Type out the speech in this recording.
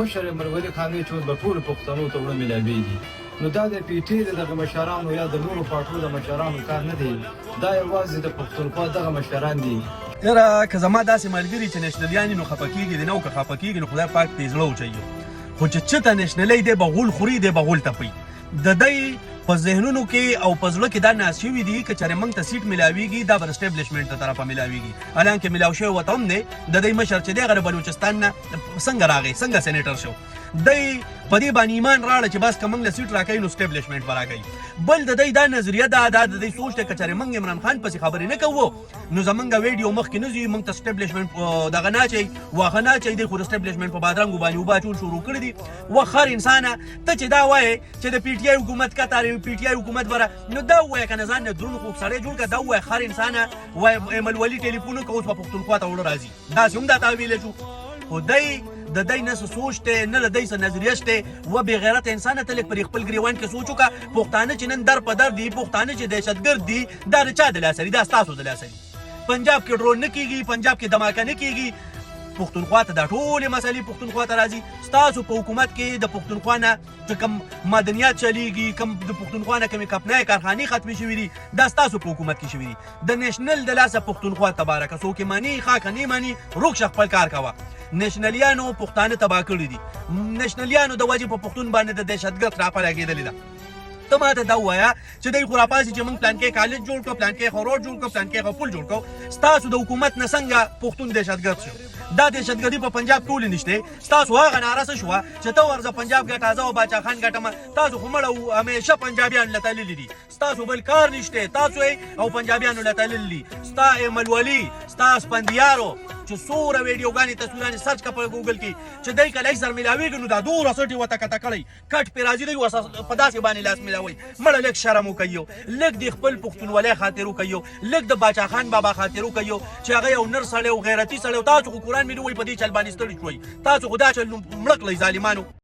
مشر مرولی خان وی چې به ټولو پښتنو ته وړه میلاویږي. نو دا د پی ټي د دغه مشرانو یا د نورو پارټو د مشرانو کار نه دی، دا یوازې د پښتونخوا دغه مشران دي. یاره که زما داسې ملګري چې نېشنلیان نو خفه کېږي د نو که خفه کېږي نو خدای پاک ته یې زړه وچوي، خو چې چته نېشنلی دی به غول خوري دی به غول تپوي. د دی په ذهنونو کې او په زړه کې دا ناست شوي دي که چېرې موږ ته سیټ میلاویږي دا به اسټیبلیشمنټ ته طرفه میلاویږي. حالانکې میلاو شوی ورته هم دی. د دی مشر چې دی هغه د بلوچستان نه څنګه راغی، څنګه سینیټر شو. دی په دې باندې ایمان راړه چې بس که موږ له سیټ راکوي نو اسټیبلیشمنټ به راکوي. بل د دی دا نظریه ده، دا د دی سوچ دی که چېرې موږ عمران خان پسې خبرې نه کوو نو زموږ ویډیو مخکې نه ځي، موږ ته اسټیبلیشمنټ دغه نه اچوي، واښه نه اچوي. دی خو د اسټیبلیشمنټ په بادرنګو باندې اوبه اچول شروع کړي دي. وخت هر انسانه ته چې دا وایې چې د پی ټي آی حکومت کتار پی ټي آی حکومت بره نو دا ووایه که نه ځان نه دروند خوږ سړی جوړ کړه. دا ووایه هر انسانه وایه ایمل ولي ټلیفون وکړه اوس به پښتونخوا ته وړه راځي. داسې هم دا تا ویلی شو. خو دی د دی نه څه سوچ دی نه د دی څه نظریه شته. و بې غیرته انسانه ته لږ پر خپل ګریوان کې سوچ وکړه. پښتانه چې نن در په در دي، پښتانه چې دهشتګرد دي، دا د چا د لاسه دي؟ دا ستاسو د لاسه دي. پنجاب کې ډرون نه کېږي، پنجاب کې دماکه نه کېږي. پښتونخوا ته دا ټولې مسلې پښتونخوا ته راځي. ستاسو په حکومت کې د پښتونخوا نه چې کوم معدنیات چلیږي، کوم د پښتونخوا نه کومې کپنای کارخانې ختمې شوي دي، دا ستاسو په حکومت کې شوي دي. د نیشنل د لاسه پښتونخوا تباره که څوک یې مني ښه که نه مني روغ شه خپل کار کوه. نیشنلیانو پښتانه تباه کړي دي. نیشنلیانو د وجې په پښتون باندې د دهشتګرد خرافه لګېدلې ده. ته ماته دا ووایه چې دی خو راپاسي چې موږ پلانکې کالج جوړ کړو، پلانکې خو روډ جوړ کړو، پلانکې خو پل جوړ کړو. ستاسو د حکومت نه څنګه پښتون دهشتګرد شو؟ دا دهشتګردي په پنجاب ټولې نشته. ستاسو هغه ناره څه شوه چې ته ورځه پنجاب ګټه زه او باچا خان ګټمه؟ تاسو خو مړه همیشه پنجابیان له تللي دي. ستاسو بل کار نشته، تاسو او پنجابیانو له تللي دي. ستا ایمل ولي، ستا اسپندیارو چې څومره ویډیوګانې تصویرانې سرچ کړه په ګوګل کې چې دی که لږ سر میلاوېږي نو دا دومره سټې ورته کته کړی کټ پرې راځي دی ورسره په داسې باندې لاس میلاوئ. مړه لږ شرم وکوي، لږ د خپل پښتونولۍ خاطر وکوي، لږ د باچا خان بابا خاطر وکوي چې هغه یو نر سړی او غیرتي سړی. تاسو خو قرآن مې نه وایي په دې چل باندې ستړي شوئ. تاسو خو دا چل مړه کړئ ظالمانو.